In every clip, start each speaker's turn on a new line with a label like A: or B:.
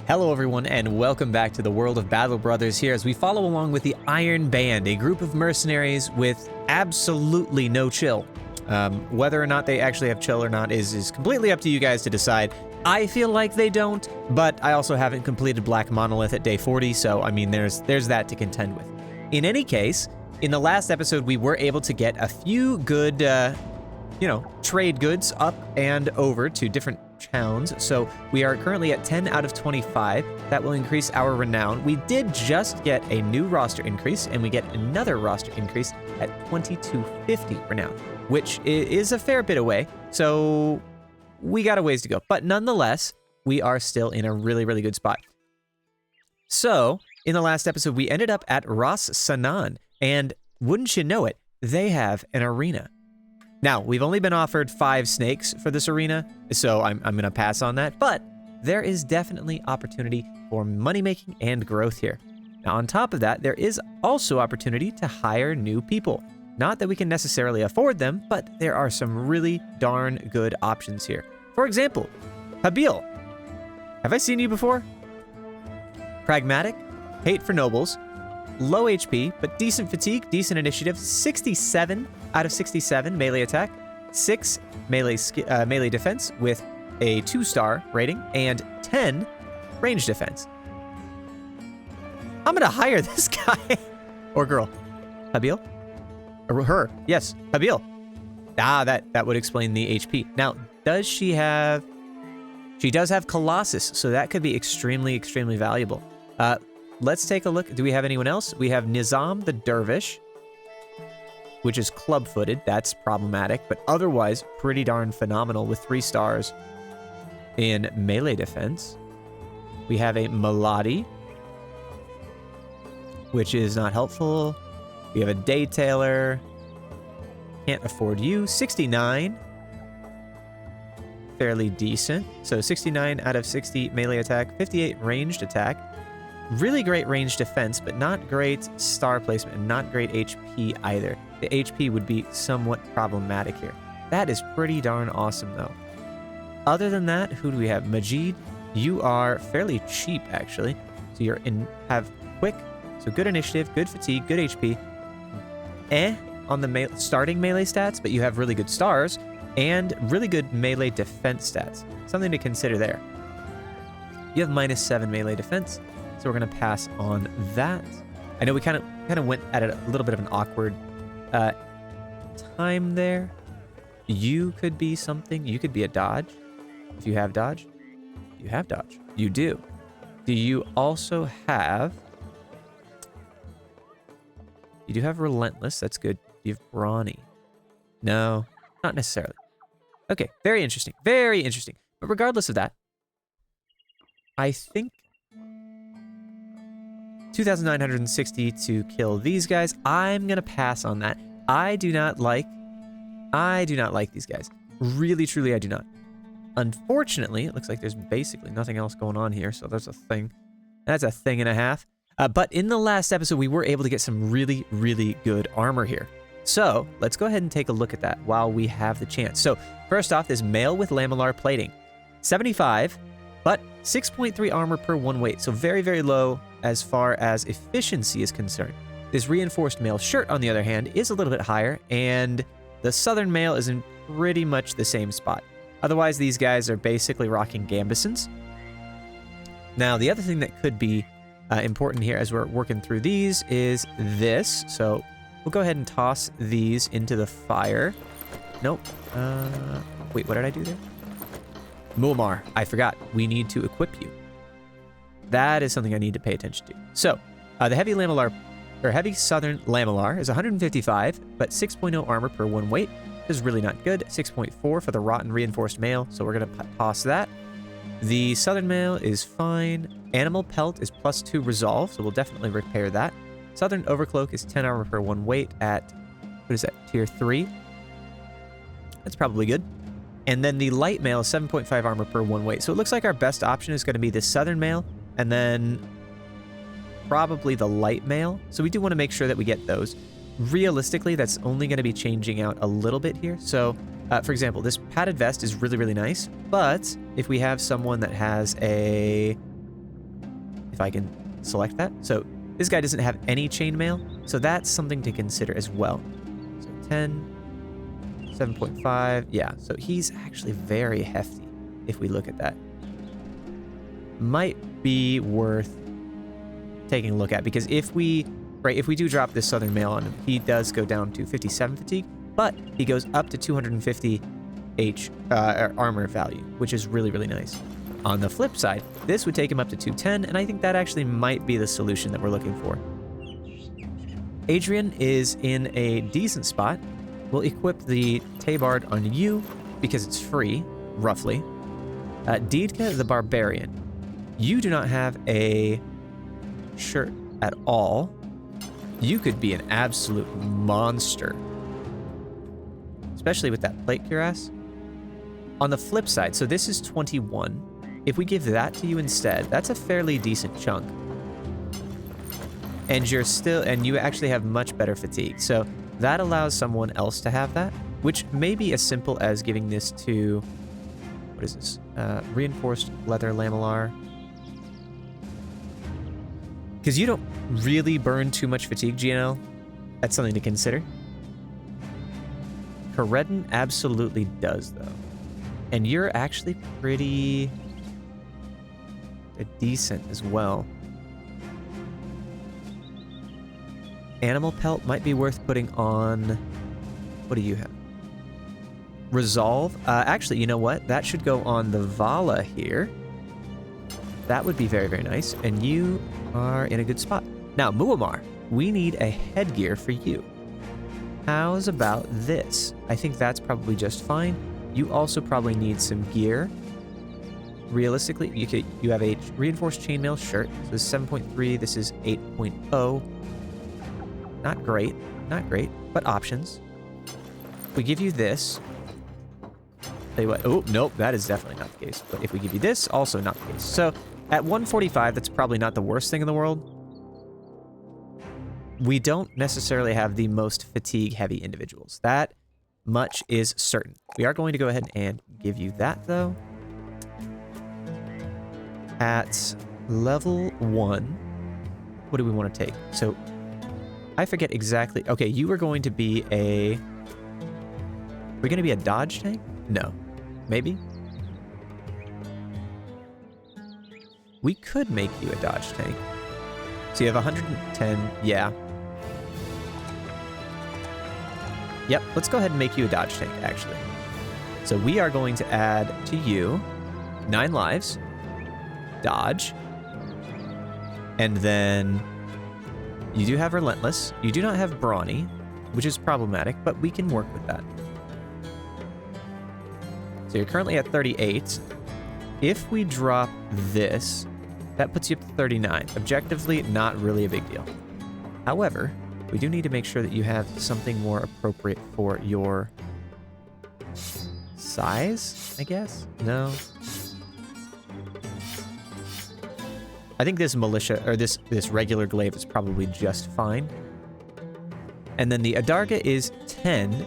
A: Hello everyone and welcome back to the world of Battle Brothers here as we follow along with the Iron Band, a group of mercenaries with absolutely no chill. Whether or not they actually have chill or not is completely up to you guys to decide. I feel like they don't, but I also haven't completed Black Monolith at day 40, so I mean there's that to contend with. In any case, in the last episode we were able to get a few good, trade goods up and over to different towns. So we are currently at 10 out of 25. That will increase our renown. We did just get a new roster increase, and we get another roster increase at 2250 renown, which is a fair bit away. So we got a ways to go, but nonetheless, we are still in a really, really good spot. So in the last episode, we ended up at Ras Sanan, and wouldn't you know it, they have an arena. Now, we've only been offered 5 snakes for this arena, so I'm going to pass on that, but there is definitely opportunity for money-making and growth here. Now, on top of that, there is also opportunity to hire new people. Not that we can necessarily afford them, but there are some really darn good options here. For example, Habil. Have I seen you before? Pragmatic, hate for nobles, low HP, but decent fatigue, decent initiative, 67 out of 67 melee attack, 6 melee defense with a 2-star rating, and 10 range defense. I'm gonna hire this guy. Or girl. Habil? Or her. Yes, Habil. That would explain the HP. Now, does she have... She does have Colossus, so that could be extremely, extremely valuable. Let's take a look. Do we have anyone else? We have Nizam the Dervish, which is club-footed. That's problematic, but otherwise pretty darn phenomenal with 3 stars in melee defense. We have a Maladi, which is not helpful. We have a Day Tailor. Can't afford you. 69. Fairly decent. So 69 out of 60 melee attack, 58 ranged attack. Really great range defense, but not great star placement and not great HP either. The HP would be somewhat problematic here. That is pretty darn awesome, though. Other than that, who do we have? Majid, you are fairly cheap, actually. So have quick, so good initiative, good fatigue, good HP. On the starting melee stats, but you have really good stars and really good melee defense stats. Something to consider there. You have -7 melee defense. So we're going to pass on that. I know we kind of went at it a little bit of an awkward time there. You could be something. You could be a dodge. If you have dodge, you have dodge. You do. Do you also have... You do have relentless. That's good. You have brawny. No, not necessarily. Okay, very interesting. Very interesting. But regardless of that, I think 2,960 to kill these guys. I'm gonna pass on that. I do not like these guys. Really, truly, I do not. Unfortunately, it looks like there's basically nothing else going on here, so there's a thing. That's a thing and a half. But in the last episode, we were able to get some really, really good armor here. So let's go ahead and take a look at that while we have the chance. So first off, this mail with lamellar plating. 75, but 6.3 armor per 1 weight. So very, very low as far as efficiency is concerned. This reinforced mail shirt, on the other hand, is a little bit higher, and the southern mail is in pretty much the same spot. Otherwise, these guys are basically rocking gambesons. Now, the other thing that could be important here as we're working through these is this. So we'll go ahead and toss these into the fire. Nope. Wait, what did I do there? Muammar, I forgot. We need to equip you. That is something I need to pay attention to. So, the heavy southern lamellar is 155, but 6.0 armor per 1 weight is really not good. 6.4 for the rotten reinforced mail, so we're gonna toss that. The southern mail is fine. Animal pelt is +2 resolve, so we'll definitely repair that. Southern overcloak is 10 armor per 1 weight at, what is that, tier 3? That's probably good. And then the light mail is 7.5 armor per 1 weight. So it looks like our best option is going to be this southern mail, and then probably the light mail. So we do want to make sure that we get those. Realistically, that's only going to be changing out a little bit here. So, for example, this padded vest is really, really nice. But if we have someone that has a if I can select that. So this guy doesn't have any chainmail, so that's something to consider as well. So 10, 7.5, yeah, so he's actually very hefty if we look at that. Might be worth taking a look at, because if we do drop this Southern Mail on him, he does go down to 57 fatigue, but he goes up to 250 armor value, which is really, really nice. On the flip side, this would take him up to 210, and I think that actually might be the solution that we're looking for. Adrian is in a decent spot. We'll equip the Tabard on you because it's free, roughly. Deedka the Barbarian. You do not have a shirt at all. You could be an absolute monster, especially with that plate cuirass. On the flip side, so this is 21. If we give that to you instead, that's a fairly decent chunk. And you actually have much better fatigue. So that allows someone else to have that, which may be as simple as giving this to, what is this? Reinforced leather lamellar. Because you don't really burn too much fatigue, GNL. That's something to consider. Coredon absolutely does, though. And you're actually pretty decent as well. Animal pelt might be worth putting on. What do you have? Resolve. Actually, you know what? That should go on the Vala here. That would be very, very nice. And you are in a good spot. Now, Muammar, we need a headgear for you. How's about this? I think that's probably just fine. You also probably need some gear. Realistically, you have a reinforced chainmail shirt. So this is 7.3. This is 8.0. Not great, but options. If we give you this, tell you what. Oh nope, that is definitely not the case. But if we give you this, also not the case. So at 145, that's probably not the worst thing in the world. We don't necessarily have the most fatigue-heavy individuals. That much is certain. We are going to go ahead and give you that, though. At level 1, what do we want to take? So, I forget exactly. Okay, you are going to be a... Are we going to be a dodge tank? No. Maybe? We could make you a dodge tank. So you have 110, yeah. Yep, let's go ahead and make you a dodge tank, actually. So we are going to add to you 9 lives, dodge, and then you do have relentless. You do not have brawny, which is problematic, but we can work with that. So you're currently at 38. If we drop this, that puts you up to 39. Objectively, not really a big deal. However, we do need to make sure that you have something more appropriate for your size, I guess? No. I think this militia, or this regular glaive is probably just fine. And then the Adarga is 10.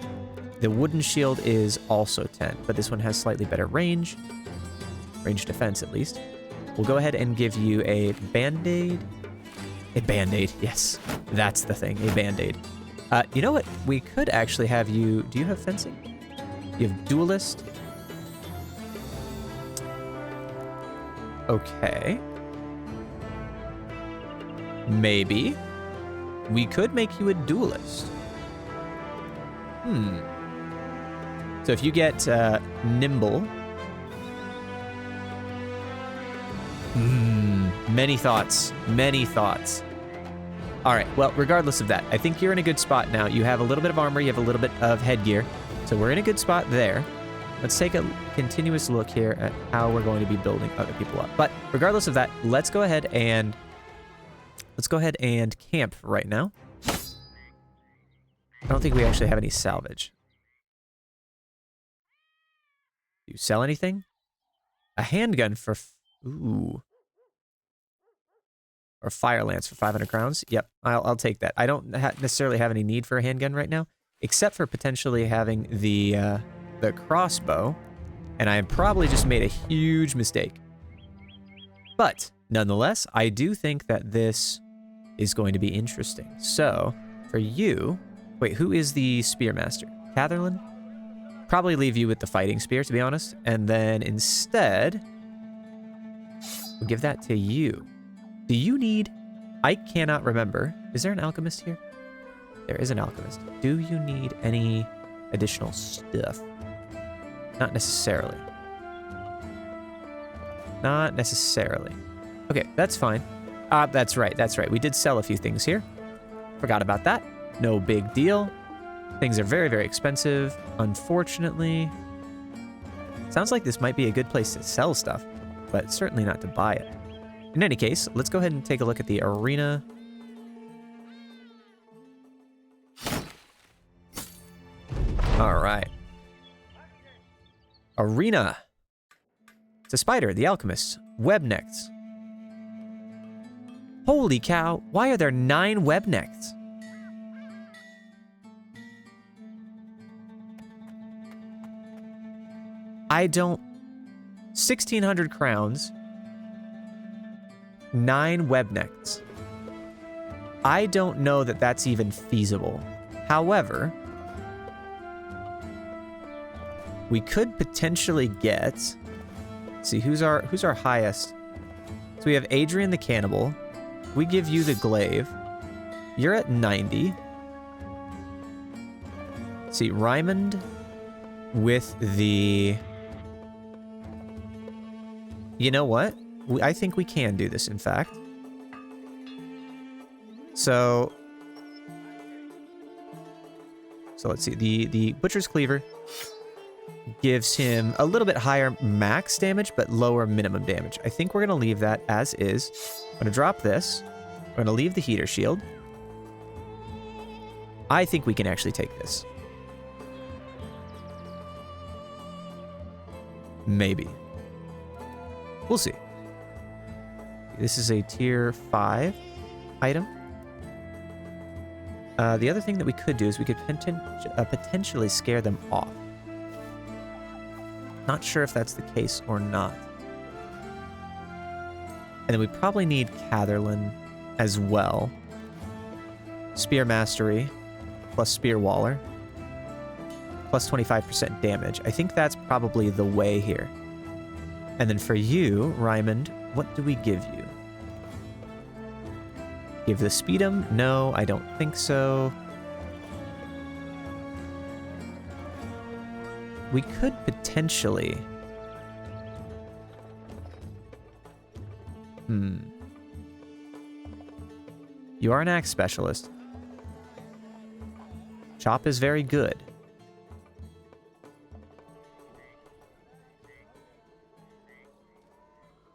A: The wooden shield is also 10, but this one has slightly better range. Range defense, at least. We'll go ahead and give you a band-aid. A band-aid, yes. That's the thing, a band-aid. You know what? We could actually have you... Do you have fencing? You have duelist. Okay. Maybe. We could make you a duelist. So if you get nimble... Many thoughts. Many thoughts. All right, well, regardless of that, I think you're in a good spot now. You have a little bit of armor, you have a little bit of headgear, so we're in a good spot there. Let's take a continuous look here at how we're going to be building other people up. But regardless of that, let's go ahead and camp right now. I don't think we actually have any salvage. Do you sell anything? A handgun for... Ooh. Or fire lance for 500 crowns. Yep, I'll take that. I don't necessarily have any need for a handgun right now, except for potentially having the crossbow, and I probably just made a huge mistake. But Nonetheless, I do think that this is going to be interesting. So, for you... Wait, who is the Spearmaster? Catherlyn? Probably leave you with the Fighting Spear, to be honest. And then instead, we'll give that to you. Do you need... I cannot remember. Is there an alchemist here? There is an alchemist. Do you need any additional stuff? Not necessarily. Not necessarily. Okay, that's fine. That's right. We did sell a few things here. Forgot about that. No big deal. Things are very, very expensive, unfortunately. Sounds like this might be a good place to sell stuff, but certainly not to buy it. In any case, let's go ahead and take a look at the arena. All right. Arena. It's a spider, the alchemist. Web necks. Holy cow, why are there 9 web necks? I don't... 1,600 crowns. 9 web necks. I don't know that that's even feasible. However, we could potentially get... Let's see, who's our highest? So we have Adrian the Cannibal. We give you the Glaive. You're at 90. Let's see, Raymond with the... You know what? I think we can do this, in fact. So let's see. The Butcher's Cleaver gives him a little bit higher max damage, but lower minimum damage. I think we're going to leave that as is. I'm going to drop this. We're going to leave the Heater Shield. I think we can actually take this. Maybe. We'll see. This is a tier 5 item. The other thing that we could do is we could potentially scare them off. Not sure if that's the case or not. And then we probably need Catherlyn as well. Spear Mastery plus Spear Waller plus 25% damage. I think that's probably the way here. And then for you, Raymond, what do we give you? Give the Speedum? No, I don't think so. We could potentially... You are an axe specialist. Chop is very good.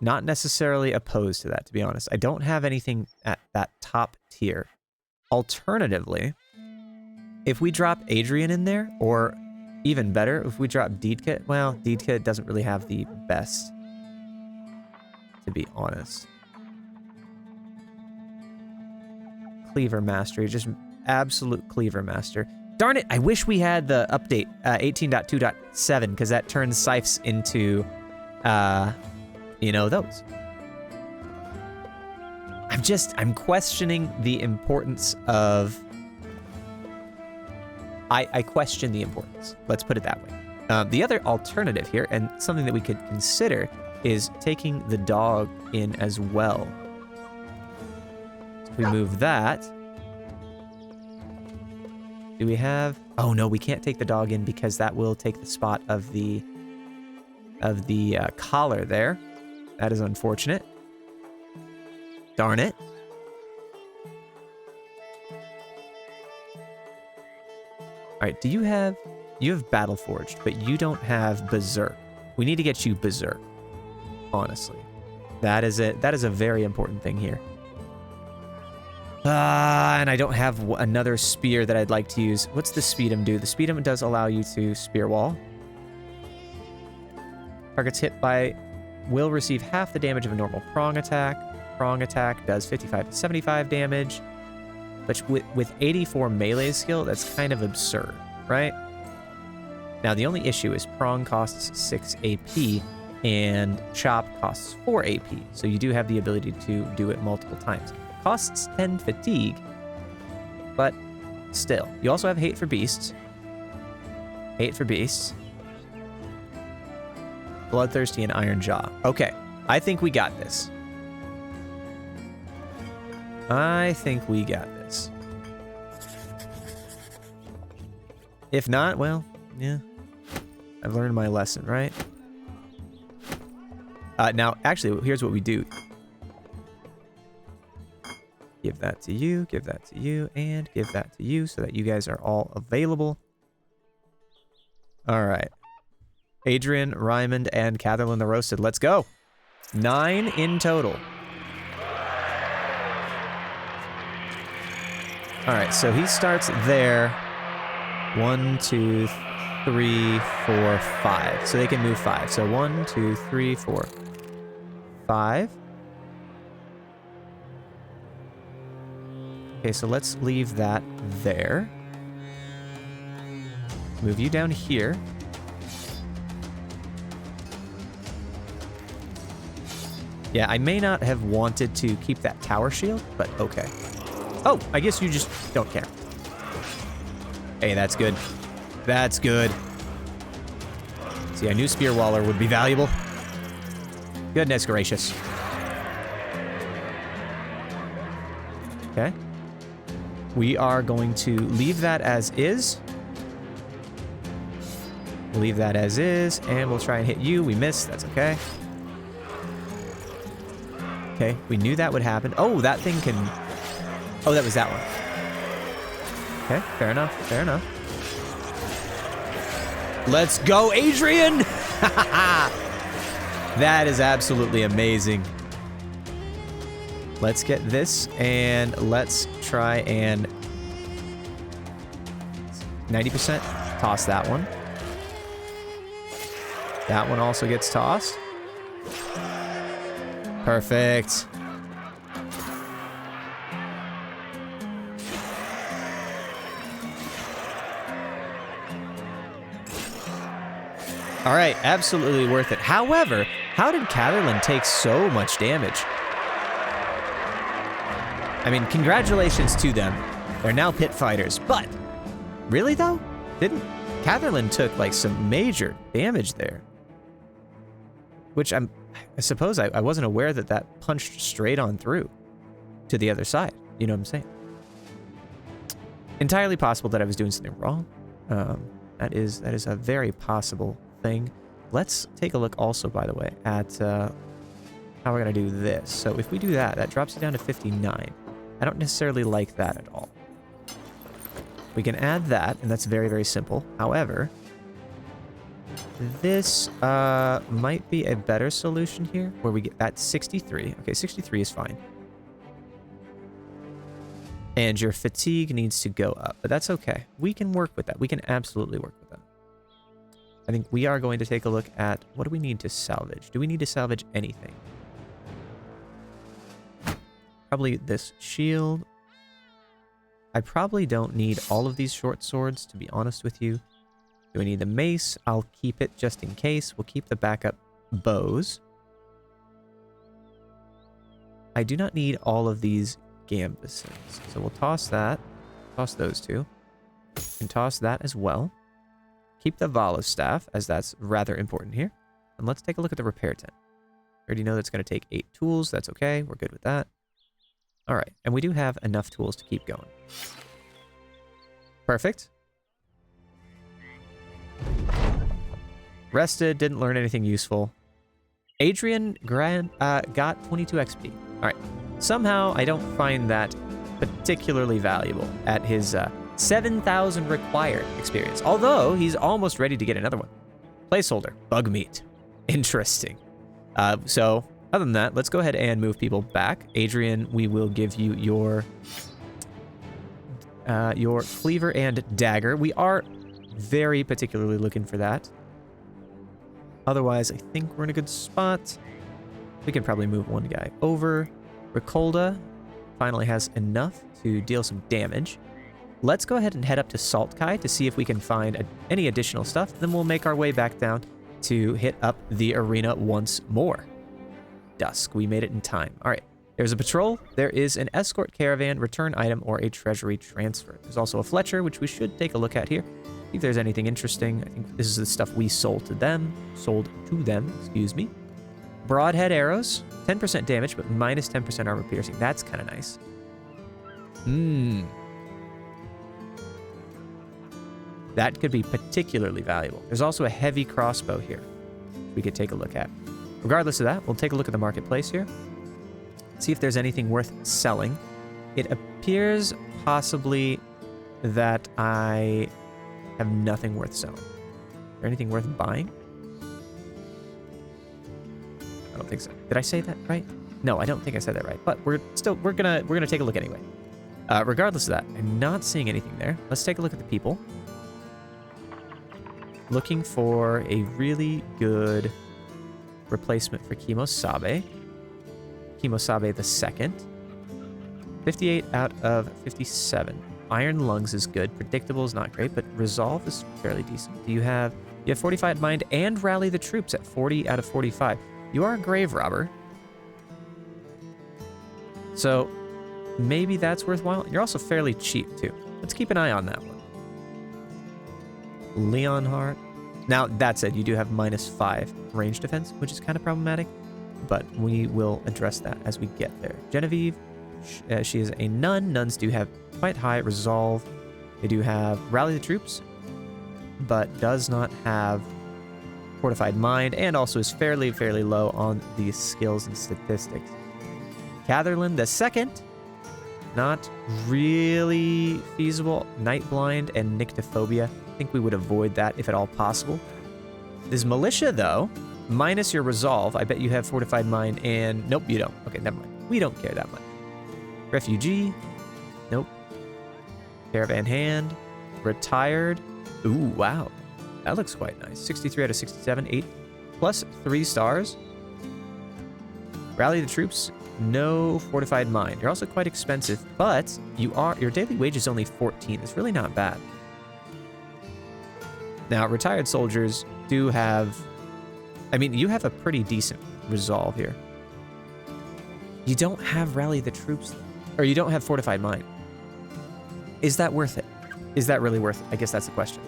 A: Not necessarily opposed to that, to be honest. I don't have anything at that top tier. Alternatively, if we drop Adrian in there, or even better, if we drop Deedkit, well, Deedkit doesn't really have the best, to be honest. Cleaver Mastery, just absolute Cleaver Master. Darn it, I wish we had the update 18.2.7, because that turns scythes into, you know, those. I'm questioning the importance of... I question the importance. Let's put it that way. The other alternative here, and something that we could consider, is taking the dog in as well. So if we move that... Do we have... Oh no, we can't take the dog in because that will take the spot of the collar there. That is unfortunate. Darn it. Alright, do you have... You have Battle Forged, but you don't have Berserk. We need to get you Berserk. Honestly. That is a very important thing here. And I don't have another spear that I'd like to use. What's the Speedum do? The Speedum does allow you to Spear Wall. Targets hit by... will receive half the damage of a normal prong attack. Prong attack does 55 to 75 damage. But with 84 melee skill, that's kind of absurd, right? Now, the only issue is prong costs 6 AP. And chop costs 4 AP, so you do have the ability to do it multiple times. Costs 10 fatigue, but still. You also have hate for beasts. Hate for beasts. Bloodthirsty and Iron Jaw. Okay, I think we got this. I think we got this. If not, well, yeah. I've learned my lesson, right? Now, actually, here's what we do. Give that to you, give that to you, and give that to you so that you guys are all available. All right. Adrian, Ryman, and Catherine the Roasted. Let's go. 9 in total. All right, so he starts there. 1, 2, 3, 4, 5. So they can move 5. So 1, 2, 3, 4, 5. Okay, so let's leave that there. Move you down here. Yeah, I may not have wanted to keep that tower shield, but okay. Oh, I guess you just don't care. Hey, that's good. That's good. See, I knew Spear Waller would be valuable. Goodness gracious. Okay. We are going to leave that as is. Leave that as is, and we'll try and hit you. We missed. That's okay. Okay, we knew that would happen. Oh, that thing can... Oh, that was that one. Okay, fair enough, fair enough. Let's go, Adrian! That is absolutely amazing. Let's get this, and let's try and... 90%. Toss that one. That one also gets tossed. Perfect. All right, absolutely worth it. However, how did Catherland take so much damage? I mean, congratulations to them. They're now pit fighters, but really though? Didn't Catherland took like some major damage there? Which I suppose I wasn't aware that that punched straight on through to the other side. You know what I'm saying? Entirely possible that I was doing something wrong. That is a very possible thing. Let's take a look also, by the way, at how we're going to do this. So if we do that, that drops it down to 59. I don't necessarily like that at all. We can add that, and that's very, very simple. However, this might be a better solution here, where we get that 63. Okay, 63 is fine. And your fatigue needs to go up, but that's okay. We can work with that. We can absolutely work with that. I think we are going to take a look at what do we need to salvage. Do we need to salvage anything? Probably this shield. I probably don't need all of these short swords, to be honest with you. Do we need the mace? I'll keep it just in case. We'll keep the backup bows. I do not need all of these gambusons, so we'll toss that. Toss those two. And toss that as well. Keep the Vala staff, as that's rather important here. And let's take a look at the repair tent. I already know that's going to take 8 tools. That's okay. We're good with that. All right. And we do have enough tools to keep going. Perfect. Rested. Didn't learn anything useful. Adrian got 22 XP. All right. Somehow, I don't find that particularly valuable at his 7,000 required experience. Although, he's almost ready to get another one. Placeholder. Bug meat. Interesting. So, other than that, let's go ahead and move people back. Adrian, we will give you your cleaver and dagger. We are very particularly looking for that. Otherwise, I think we're in a good spot. We can probably move one guy over. Ricolda finally has enough to deal some damage. Let's go ahead and head up to Saltkai to see if we can find any additional stuff. Then we'll make our way back down to hit up the arena once more. Dusk. We made it in time. All right. There's a patrol. There is an escort caravan, return item, or a treasury transfer. There's also a Fletcher, which we should take a look at here. See if there's anything interesting. I think this is the stuff we sold to them. Excuse me. Broadhead arrows. 10% damage, but minus 10% armor piercing. That's kind of nice. That could be particularly valuable. There's also a heavy crossbow here we could take a look at. Regardless of that, we'll take a look at the marketplace here. See if there's anything worth selling. It appears possibly that I have nothing worth selling. Is there anything worth buying? I don't think so. Did I say that right? No, I don't think I said that right. But we're gonna take a look anyway. Regardless of that, I'm not seeing anything there. Let's take a look at the people. Looking for a really good replacement for Kimosabe. Kimosabe the second. 58 out of 57. Iron Lungs is good. Predictable is not great, but Resolve is fairly decent. You have Fortified Mind and Rally the Troops at 40 out of 45. You are a Grave Robber. So maybe that's worthwhile. You're also fairly cheap too. Let's keep an eye on that one. Leonhardt. Now, that said, you do have -5 range defense, which is kind of problematic, but we will address that as we get there. Genevieve, she is a nun. Nuns do have quite high resolve. They do have Rally the Troops, but does not have Fortified Mind, and also is fairly low on the skills and statistics. Catherlyn the second, not really feasible. Night Blind and Nyctophobia. I think we would avoid that if at all possible. This Militia, though, minus your Resolve, I bet you have Fortified Mind, and nope, you don't. Okay, never mind. We don't care that much. Refugee, nope. Caravan Hand, Retired. Ooh, wow. That looks quite nice. 63 out of 67, 8 plus 3 stars. Rally the Troops, no Fortified Mind. You're also quite expensive, but your daily wage is only 14. It's really not bad. Now, Retired Soldiers do have... I mean, you have a pretty decent resolve here. You don't have Rally the Troops, or you don't have Fortified Mind. Is that worth it? Is that really worth it? I guess that's the question.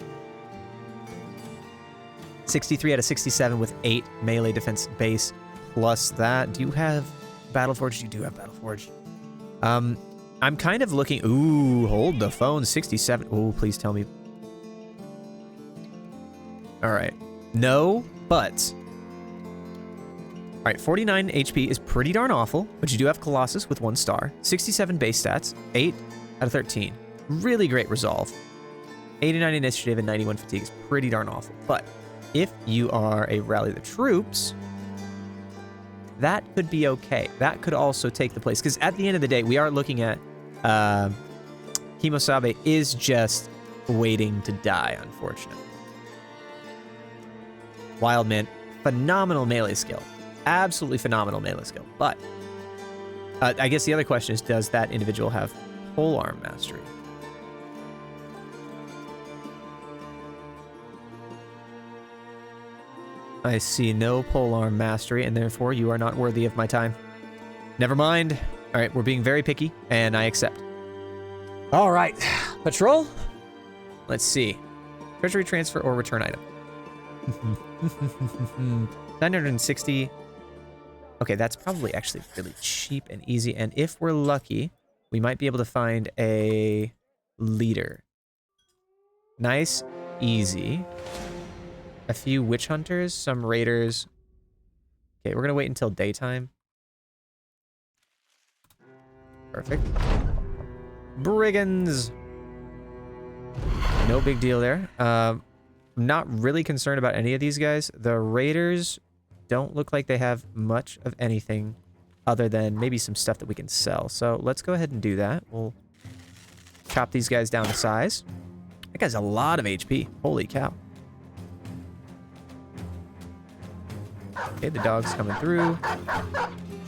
A: 63 out of 67 with 8 melee defense base. Plus that, do you have Battleforged? You do have Battleforged. I'm kind of looking... Ooh, hold the phone. 67. Oh, please tell me. All right. No, but... All right, 49 HP is pretty darn awful, but you do have Colossus with 1 star. 67 base stats, 8 out of 13. Really great resolve. 89 initiative and 91 fatigue is pretty darn awful. But if you are a Rally the Troops... that could be okay. That could also take the place. Because at the end of the day, we are looking at... Kimosabe is just waiting to die, unfortunately. Wildman, phenomenal melee skill. Absolutely phenomenal melee skill. But I guess the other question is, does that individual have polearm mastery? I see no polearm mastery, and therefore you are not worthy of my time. Never mind. All right, we're being very picky, and I accept. All right, patrol. Let's see. Treasury transfer or return item. 960. Okay, that's probably actually really cheap and easy, and if we're lucky, we might be able to find a leader. Nice, easy. A few witch hunters, some raiders. Okay, we're gonna wait until daytime. Perfect. Brigands. No big deal there. Not really concerned about any of these guys. The raiders don't look like they have much of anything other than maybe some stuff that we can sell. So let's go ahead and do that. We'll chop these guys down to size. That guy's a lot of HP. Holy cow. Okay, the dog's coming through.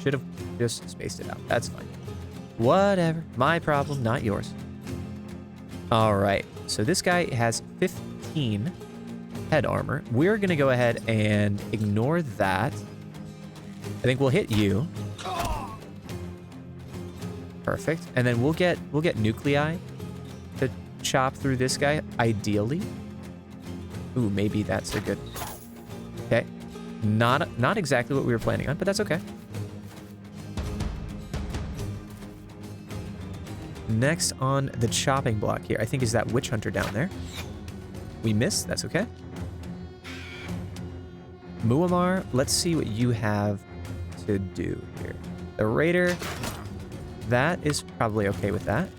A: Should have just spaced it out. That's fine. Whatever. My problem, not yours. All right. So this guy has 15 head armor. We're going to go ahead and ignore that. I think we'll hit you. Perfect. And then we'll get nuclei to chop through this guy, ideally. Ooh, maybe that's a good... Okay. Not exactly what we were planning on, but that's okay. Next on the chopping block here, I think is that witch hunter down there. We missed. That's okay. Muammar, let's see what you have to do here. The raider, that is probably okay with that.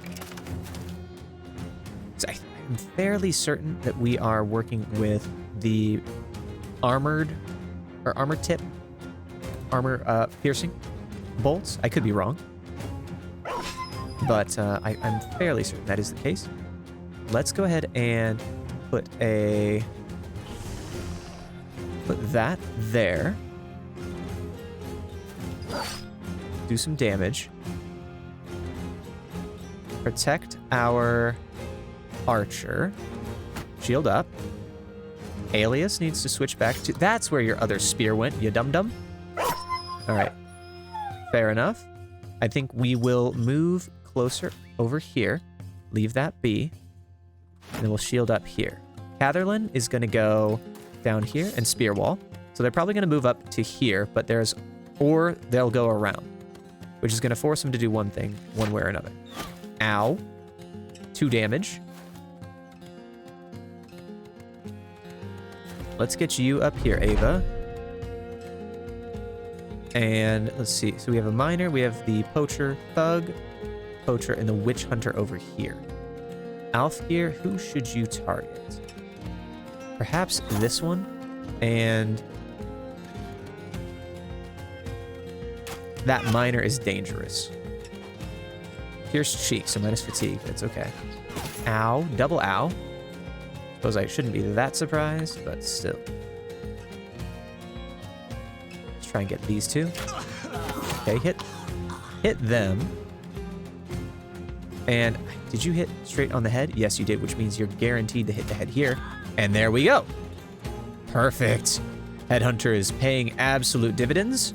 A: So I'm fairly certain that we are working with the armored tip, armor piercing bolts. I could be wrong, but I'm fairly certain that is the case. Let's go ahead and put that there. Do some damage. Protect our archer. Shield up. Alias needs to switch back to... That's where your other spear went, you dum-dum. All right. Fair enough. I think we will move closer over here. Leave that be. And then we'll shield up here. Catherlin is going to go down here and spear wall. So they're probably going to move up to here, but there's... Or they'll go around, which is going to force them to do one thing, one way or another. Ow. 2 damage. Let's get you up here, Ava. And let's see. So we have a miner, we have the poacher, thug, poacher, and the witch hunter over here. Alfgeir, who should you target? Perhaps this one. And that miner is dangerous. Pierced cheek, so minus fatigue. That's okay. Ow. Double ow. Suppose I shouldn't be that surprised, but still. Let's try and get these two. Okay, hit them. And did you hit straight on the head? Yes, you did, which means you're guaranteed to hit the head here. And there we go. Perfect. Headhunter is paying absolute dividends.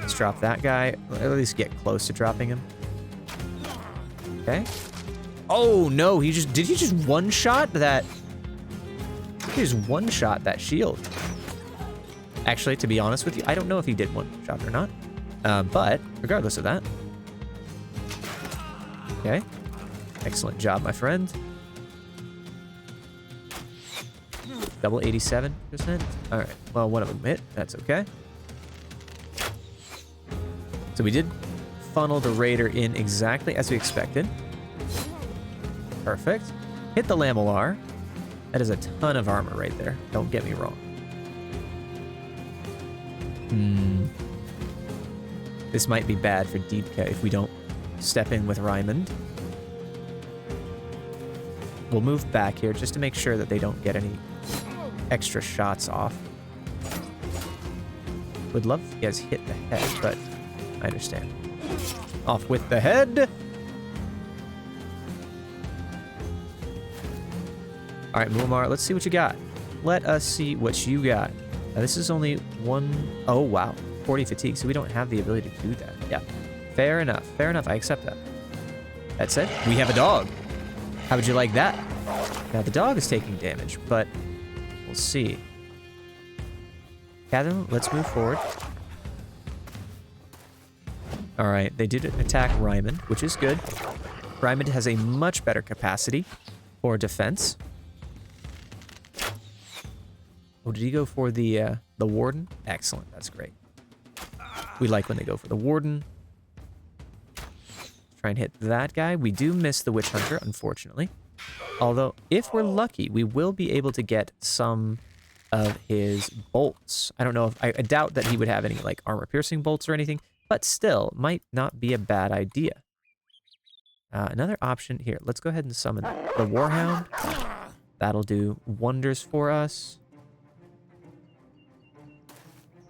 A: Let's drop that guy. At least get close to dropping him. Okay. Oh no, did he just one-shot that? He just one-shot that shield. Actually, to be honest with you, I don't know if he did one-shot or not. But regardless of that. Okay. Excellent job, my friend. Double 87%. All right. Well, one of them hit. That's okay. So we did funnel the raider in exactly as we expected. Perfect. Hit the Lamellar. That is a ton of armor right there. Don't get me wrong. This might be bad for Deepka if we don't step in with Raimund. We'll move back here just to make sure that they don't get any extra shots off. Would love if you guys hit the head, but I understand. Off with the head. All right, Muammar, let's see what you got. Let us see what you got. Now, this is only one... Oh, wow. 40 fatigue, so we don't have the ability to do that. Yeah, fair enough. Fair enough. I accept that. That said, we have a dog. How would you like that? Now, the dog is taking damage, but we'll see. Catherine, let's move forward. All right, they did attack Raimund, which is good. Raimund has a much better capacity for defense. Oh, did he go for the warden? Excellent, that's great. We like when they go for the warden. Try and hit that guy. We do miss the witch hunter, unfortunately. Although, if we're lucky, we will be able to get some of his bolts. I don't know if I doubt that he would have any like armor piercing bolts or anything, but still might not be a bad idea. Another option here. Let's go ahead and summon the Warhound. That'll do wonders for us.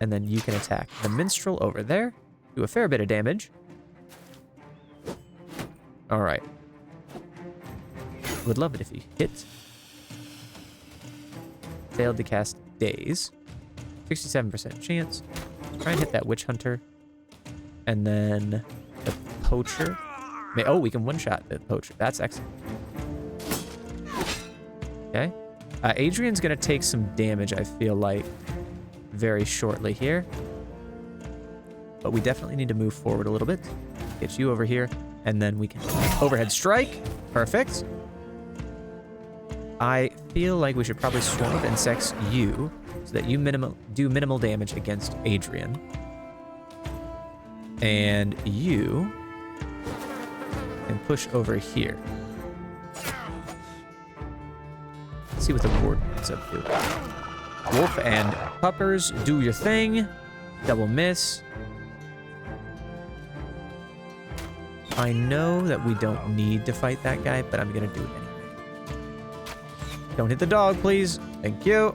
A: And then you can attack the Minstrel over there. Do a fair bit of damage. All right. Would love it if he hit. failed to cast Daze. 67% chance. Try and hit that Witch Hunter. And then the Poacher. Oh, we can one-shot the Poacher. That's excellent. Okay. Adrian's going to take some damage, I feel like, very shortly here. But we definitely need to move forward a little bit. Get you over here. And then we can overhead strike. Perfect. I feel like we should probably swarm with insects you so that you do minimal damage against Adrian. And you can push over here. Let's see what the ward ends up doing. Wolf and puppers, do your thing. Double miss. I know that we don't need to fight that guy, but I'm gonna do it anyway. Don't hit the dog, please. Thank you.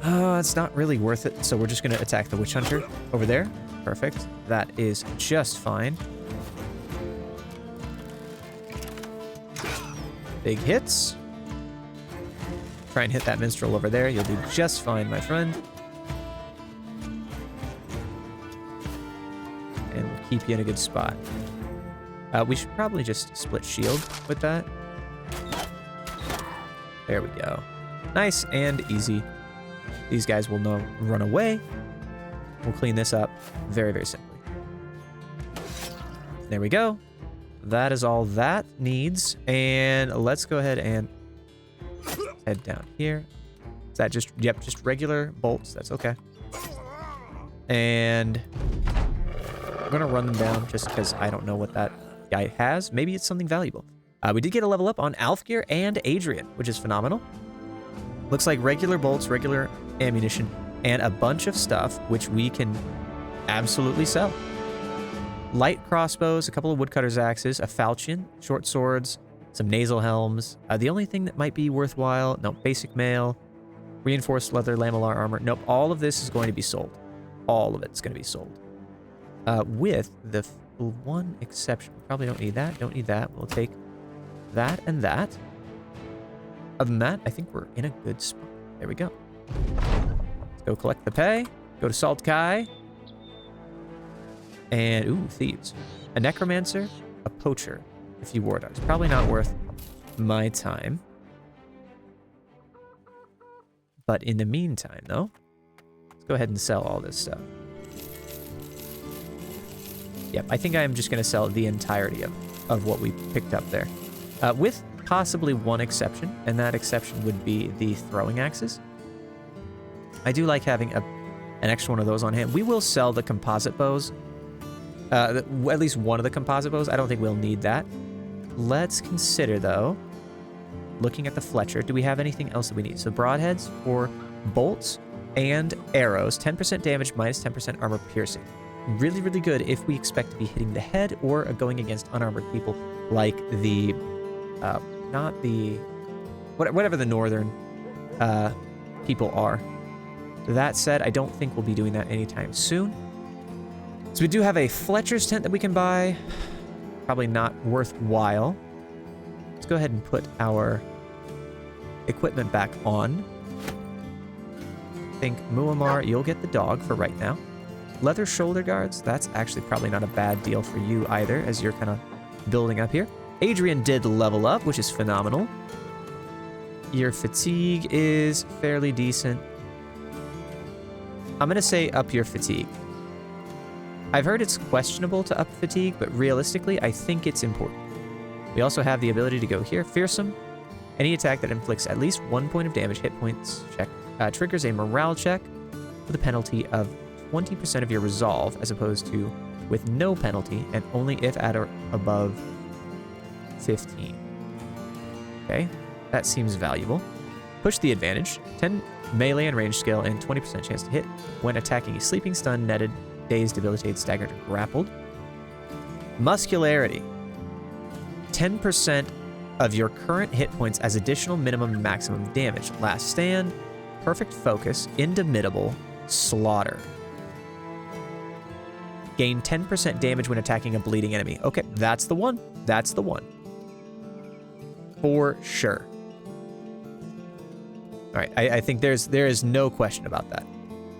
A: It's not really worth it, so we're just gonna attack the Witch Hunter over there. Perfect. That is just fine. Big hits. Try and hit that minstrel over there. You'll do just fine, my friend. And we'll keep you in a good spot. We should probably just split shield with that. There we go. Nice and easy. These guys will run away. We'll clean this up very, very simply. There we go. That is all that needs. And let's go ahead and head down here. Is that just, yep, just regular bolts. That's okay. And I'm going to run them down just because I don't know what that guy has. Maybe it's something valuable. We did get a level up on Alfgeir and Adrian, which is phenomenal. Looks like regular bolts, regular ammunition, and a bunch of stuff which we can absolutely sell. Light crossbows, a couple of woodcutter's axes, a falchion, short swords, some nasal helms. The only thing that might be worthwhile, no, basic mail, reinforced leather, lamellar armor. Nope, all of this is going to be sold. All of it's going to be sold. With the one exception. We probably don't need that, don't need that. We'll take that and that. Other than that, I think we're in a good spot. There we go. Let's go collect the pay. Go to Salt Kai. And, ooh, thieves. A necromancer, a poacher, a few war dogs. Probably not worth my time. But in the meantime, though, let's go ahead and sell all this stuff. Yep, I think I'm just going to sell the entirety of what we picked up there. With possibly one exception, and that exception would be the throwing axes. I do like having an extra one of those on hand. We will sell the composite bows. At least one of the composite bows. I don't think we'll need that. Let's consider, though, looking at the Fletcher. Do we have anything else that we need? So broadheads for bolts and arrows. 10% damage minus 10% armor piercing. Really, really good if we expect to be hitting the head or going against unarmored people like the... not the... whatever the northern people are. That said, I don't think we'll be doing that anytime soon. So we do have a Fletcher's tent that we can buy. Probably not worthwhile. Let's go ahead and put our equipment back on. I think Muammar, you'll get the dog for right now. Leather shoulder guards, that's actually probably not a bad deal for you either, as you're kind of building up here. Adrian did level up, which is phenomenal. Your fatigue is fairly decent. I'm going to say up your fatigue. I've heard it's questionable to up fatigue, but realistically, I think it's important. We also have the ability to go here. Fearsome. Any attack that inflicts at least 1 point of damage, hit points check, triggers a morale check with a penalty of 20% of your resolve, as opposed to with no penalty and only if at or above 15. Okay, that seems valuable. Push the advantage. 10 melee and range skill and 20% chance to hit when attacking a sleeping, stunned, netted, dazed, debilitated, staggered, or grappled. Muscularity. 10% of your current hit points as additional minimum and maximum damage. Last stand, perfect focus, indomitable, slaughter. Gain 10% damage when attacking a bleeding enemy. Okay, that's the one. That's the one. For sure. All right, I think there is no question about that.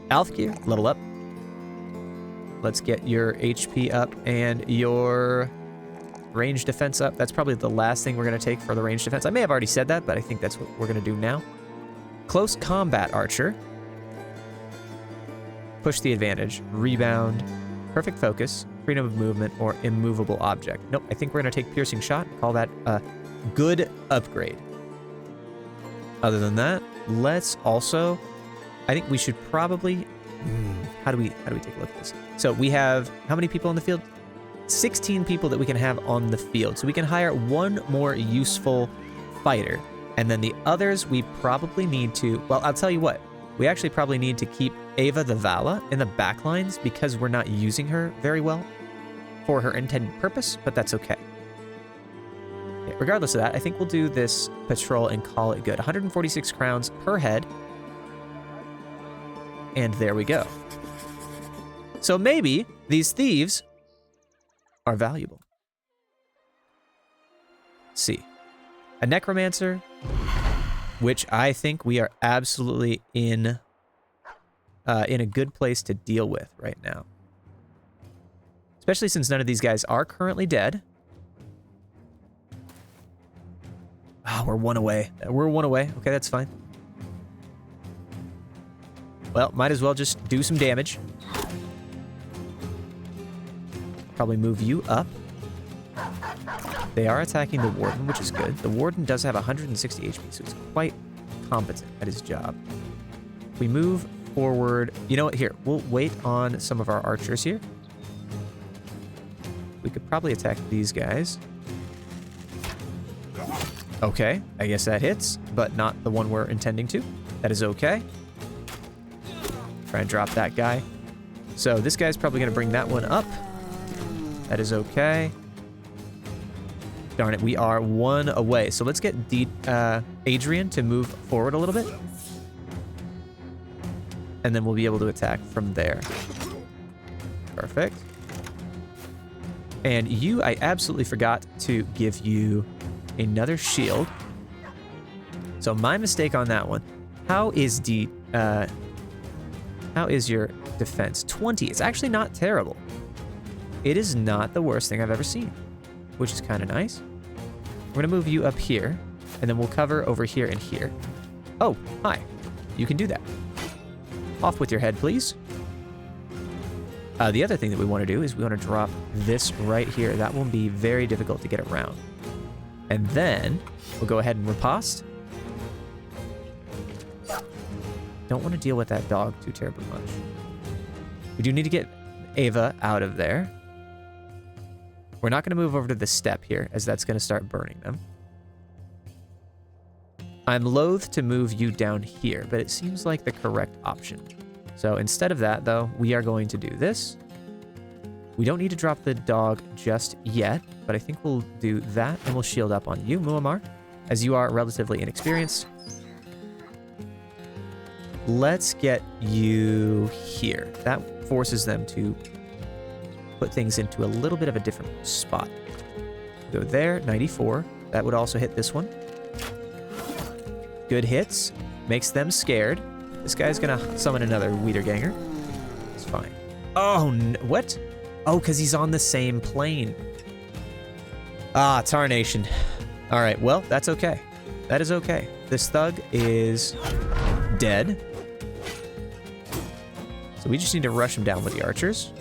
A: Alfgear, level up. Let's get your HP up and your range defense up. That's probably the last thing we're going to take for the range defense. I may have already said that, but I think that's what we're going to do now. Close combat archer. Push the advantage. Rebound. Perfect focus. Freedom of movement or immovable object. Nope, I think we're going to take piercing shot. Call that a good upgrade. Other than that, let's also... I think we should probably... How do we take a look at this? So we have how many people on the field? 16 people that we can have on the field. So we can hire one more useful fighter. And then the others we probably need to... Well, I'll tell you what. We actually probably need to keep Ava the Vala in the back lines because we're not using her very well for her intended purpose, but that's okay. Okay, regardless of that, I think we'll do this patrol and call it good. 146 crowns per head. And there we go. So maybe these thieves are valuable. Let's see. A necromancer, which I think we are absolutely in a good place to deal with right now. Especially since none of these guys are currently dead. Ah, we're one away. We're one away. Okay, that's fine. Well, might as well just do some damage. Probably move you up. They are attacking the Warden, which is good. The Warden does have 160 HP, so he's quite competent at his job. We move forward. You know what? Here, we'll wait on some of our archers here. We could probably attack these guys. Okay, I guess that hits, but not the one we're intending to. That is okay. Try and drop that guy. So this guy's probably going to bring that one up. That is okay. Darn it, we are one away. So let's get Adrian to move forward a little bit. And then we'll be able to attack from there. Perfect. And you, I absolutely forgot to give you another shield. So my mistake on that one. How is your defense? 20. It's actually not terrible. It is not the worst thing I've ever seen, which is kind of nice. We're going to move you up here, and then we'll cover over here and here. Oh, hi. You can do that. Off with your head, please. The other thing that we want to do is we want to drop this right here. That will be very difficult to get around. And then we'll go ahead and riposte. Don't want to deal with that dog too terribly much. We do need to get Ava out of there. We're not going to move over to the step here, as that's going to start burning them. I'm loath to move you down here, but it seems like the correct option. So instead of that, though, we are going to do this. We don't need to drop the dog just yet, but I think we'll do that, and we'll shield up on you, Muammar, as you are relatively inexperienced. Let's get you here. That forces them to put things into a little bit of a different spot. Go there, 94. That would also hit this one. Good hits. Makes them scared. This guy's gonna summon another Wiederganger. It's fine. Oh, what? Oh, because he's on the same plane. Ah, tarnation. All right, well, that's okay. That is okay. This thug is dead. So we just need to rush him down with the archers.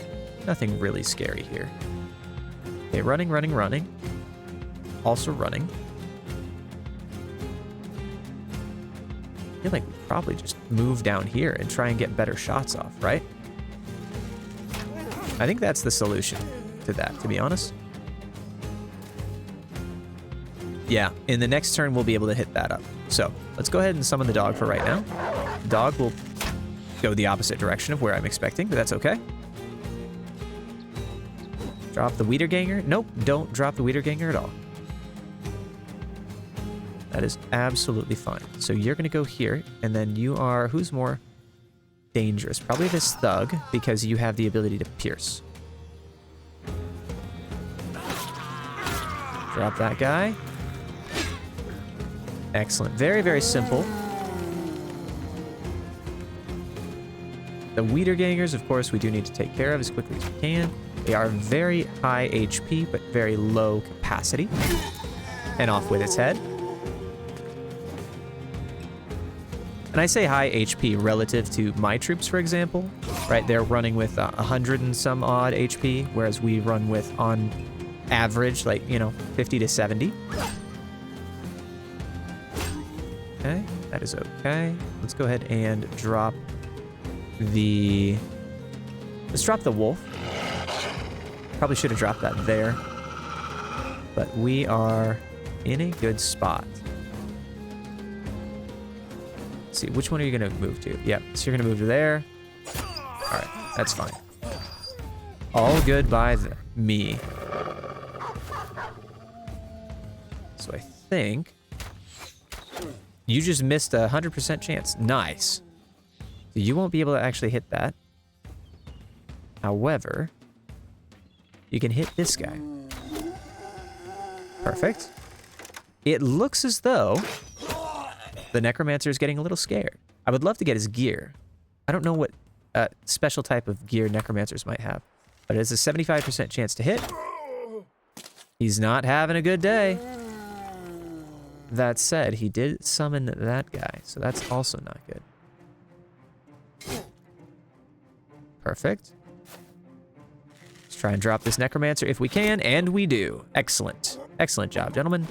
A: Nothing really scary here. Okay, running, running, running. Also running. I feel like we probably just move down here and try and get better shots off, right? I think that's the solution to that, to be honest. Yeah, in the next turn, we'll be able to hit that up. So let's go ahead and summon the dog for right now. The dog will go the opposite direction of where I'm expecting, but that's okay. Drop the Wiederganger. Nope, don't drop the Wiederganger at all. That is absolutely fine. So you're going to go here, and then you are... Who's more dangerous? Probably this thug, because you have the ability to pierce. Drop that guy. Excellent. Very, very simple. The Wiedergangers, of course, we do need to take care of as quickly as we can. They are very high HP, but very low capacity. And off with its head. And I say high HP relative to my troops, for example, right? They're running with 100 and some odd HP, whereas we run with, on average, like, 50 to 70. Okay, that is okay. Let's go ahead and drop the... Let's drop the wolf. Probably should have dropped that there. But we are in a good spot. See, which one are you going to move to? Yep, so you're going to move to there. All right, that's fine. All good by me. So I think you just missed a 100% chance. Nice. So you won't be able to actually hit that. However, you can hit this guy. Perfect. It looks as though the Necromancer is getting a little scared. I would love to get his gear. I don't know what special type of gear Necromancers might have, but it's a 75% chance to hit. He's not having a good day. That said, he did summon that guy, so that's also not good. Perfect. Let's try and drop this Necromancer if we can, and we do. Excellent. Excellent job, gentlemen.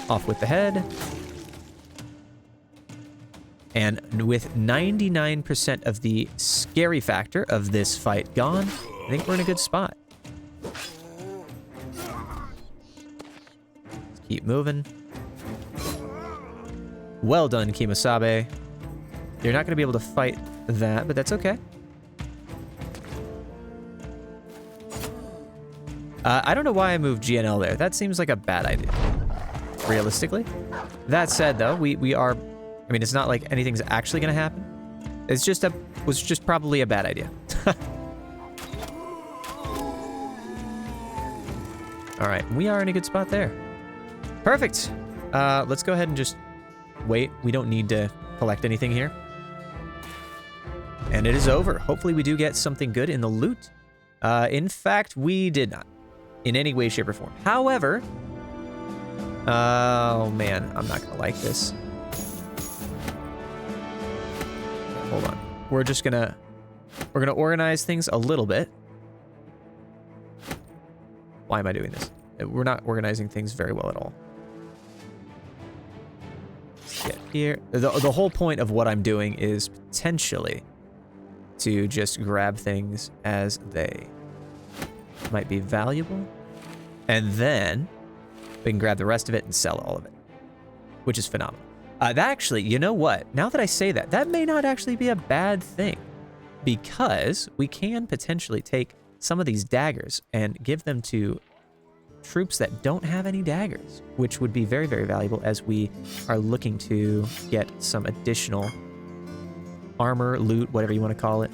A: Off with the head. And with 99% of the scary factor of this fight gone, I think we're in a good spot. Let's keep moving. Well done, Kimosabe. You're not going to be able to fight that, but that's okay. I don't know why I moved GNL there. That seems like a bad idea, realistically. That said, though, we are... I mean, it's not like anything's actually going to happen. It's just was just probably a bad idea. All right, we are in a good spot there. Perfect. Let's go ahead and just wait. We don't need to collect anything here. And it is over. Hopefully we do get something good in the loot. In fact, we did not. In any way, shape, or form. However... oh, man. I'm not going to like this. Hold on. We're just gonna organize things a little bit. Why am I doing this? We're not organizing things very well at all. Let's get here. The whole point of what I'm doing is potentially to just grab things as they might be valuable. And then we can grab the rest of it and sell all of it, which is phenomenal. That actually, you know what? Now that I say that, that may not actually be a bad thing, because we can potentially take some of these daggers and give them to troops that don't have any daggers, which would be very, very valuable as we are looking to get some additional armor, loot, whatever you want to call it.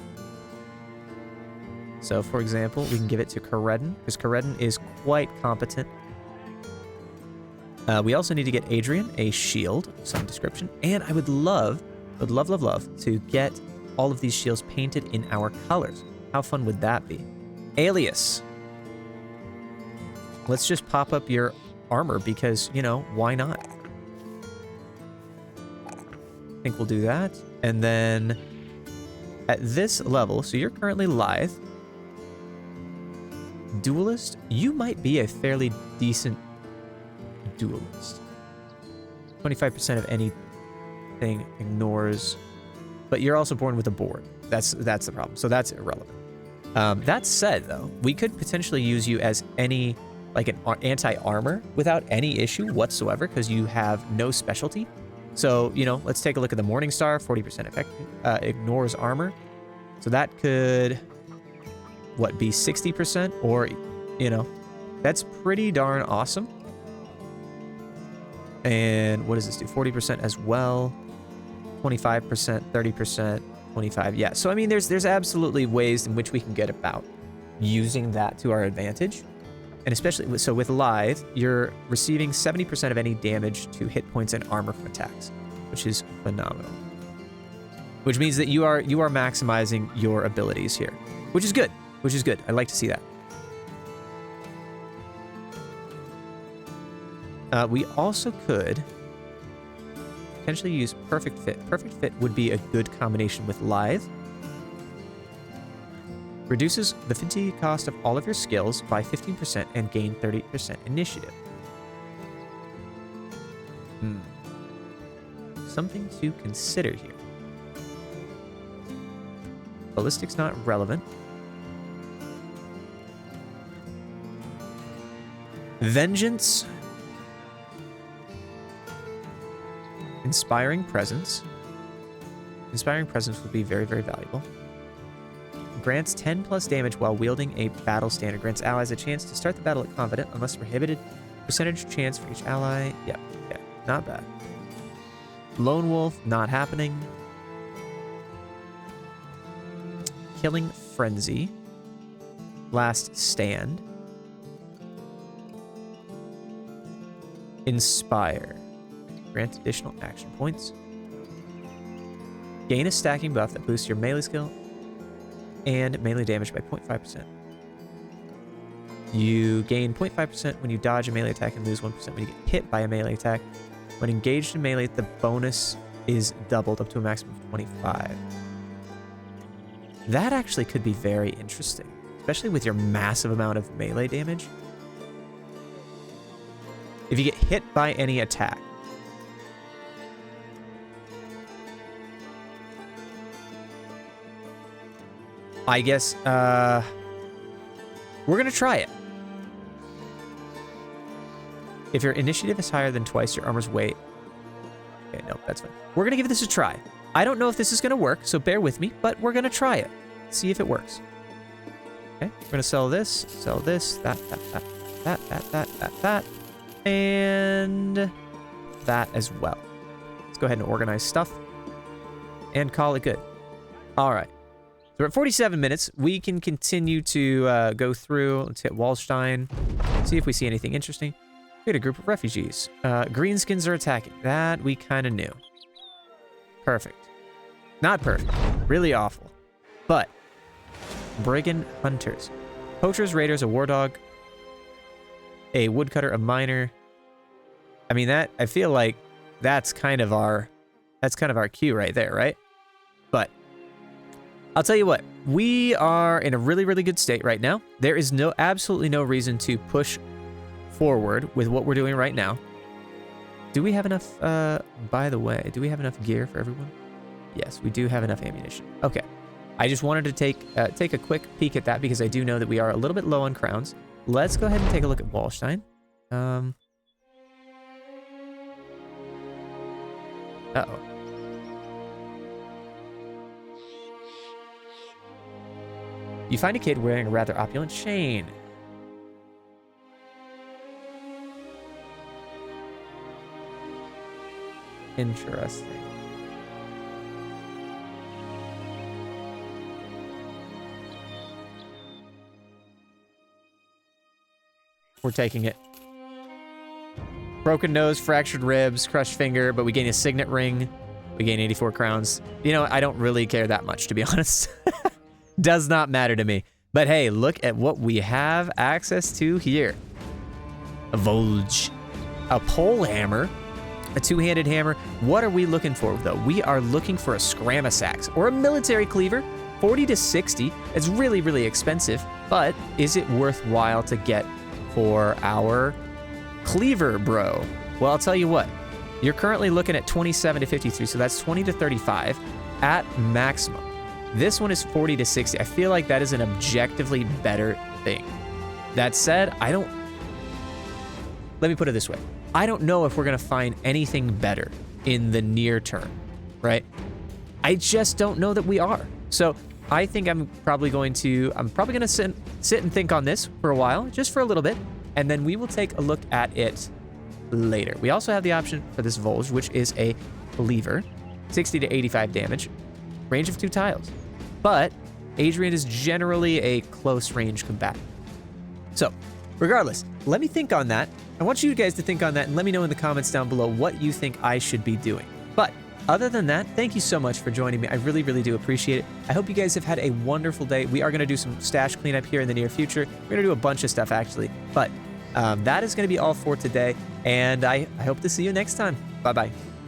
A: So, for example, we can give it to Karedin, because Karedin is quite competent. We also need to get Adrian a shield of some description, and I would love to get all of these shields painted in our colors. How fun would that be? Alias. Let's just pop up your armor because, why not? I think we'll do that. And then at this level, so you're currently lithe. Duelist, you might be a fairly decent duelist. 25% of anything ignores, but you're also born with a board. That's the problem. So that's irrelevant. That said, though, we could potentially use you as an anti-armor without any issue whatsoever because you have no specialty. So, let's take a look at the Morningstar, 40% effect, ignores armor. So that could, be 60%? Or, that's pretty darn awesome. And what does this do? 40% as well. 25%, 30%, 25%. Yeah, so I mean, there's absolutely ways in which we can get about using that to our advantage. And especially, with Lithe, you're receiving 70% of any damage to hit points and armor from attacks, which is phenomenal. which means that you are maximizing your abilities here, which is good. Which is good. I like to see that. We also could potentially use Perfect Fit. Perfect Fit would be a good combination with Lithe. Reduces the fatigue cost of all of your skills by 15% and gain 30% initiative. Something to consider here. Ballistic's not relevant. Vengeance. Inspiring Presence. Inspiring Presence would be very, very valuable. Grants 10 plus damage while wielding a battle standard. Grants allies a chance to start the battle at confident unless prohibited. Percentage chance for each ally. Yep. Okay. Not bad. Lone Wolf, not happening. Killing Frenzy. Last Stand. Inspire. Grant additional action points. Gain a stacking buff that boosts your melee skill and melee damage by 0.5%. You gain 0.5% when you dodge a melee attack and lose 1% when you get hit by a melee attack. When engaged in melee, the bonus is doubled up to a maximum of 25. That actually could be very interesting, especially with your massive amount of melee damage. If you get hit by any attack, I guess, we're gonna try it. If your initiative is higher than twice your armor's weight. Okay, no, that's fine. We're gonna give this a try. I don't know if this is gonna work, so bear with me, but we're gonna try it. See if it works. Okay, we're gonna sell this, that, and that as well. Let's go ahead and organize stuff and call it good. All right. So we're at 47 minutes. We can continue to go through. Let's hit Wallstein. See if we see anything interesting. We had a group of refugees. Greenskins are attacking. That we kind of knew. Perfect. Not perfect. Really awful. But Brigand Hunters. Poachers, Raiders, a War Dog. A Woodcutter, a Miner. I mean, that, I feel like that's kind of our cue right there, right? But I'll tell you what, we are in a really, really good state right now. There is absolutely no reason to push forward with what we're doing right now. Do we have enough, by the way, do we have enough gear for everyone? Yes, we do have enough ammunition. Okay. I just wanted to take a quick peek at that because I do know that we are a little bit low on crowns. Let's go ahead and take a look at Wallstein. Uh-oh. You find a kid wearing a rather opulent chain. Interesting. We're taking it. Broken nose, fractured ribs, crushed finger, but we gain a signet ring. We gain 84 crowns. You know, I don't really care that much, to be honest. Does not matter to me. But hey, look at what we have access to here. A Volge. A pole hammer. A two-handed hammer. What are we looking for, though? We are looking for a Scramus axe or a military cleaver. 40 to 60. It's really, really expensive. But is it worthwhile to get for our cleaver, bro? Well, I'll tell you what. You're currently looking at 27 to 53, so that's 20 to 35 at maximum. This one is 40 to 60. I feel like that is an objectively better thing. That said, let me put it this way. I don't know if we're gonna find anything better in the near term, right? I just don't know that we are. So I think I'm probably gonna sit and think on this for a while, just for a little bit, and then we will take a look at it later. We also have the option for this Volge, which is a cleaver, 60 to 85 damage, range of 2 tiles. But Adrian is generally a close range combatant. So regardless, let me think on that. I want you guys to think on that and let me know in the comments down below what you think I should be doing. But Other than that, thank you so much for joining me. I really, really do appreciate it. I hope you guys have had a wonderful day. We are going to do some stash cleanup here in the near future. We're going to do a bunch of stuff, actually. But that is going to be all for today, and I hope to see you next time. Bye-bye.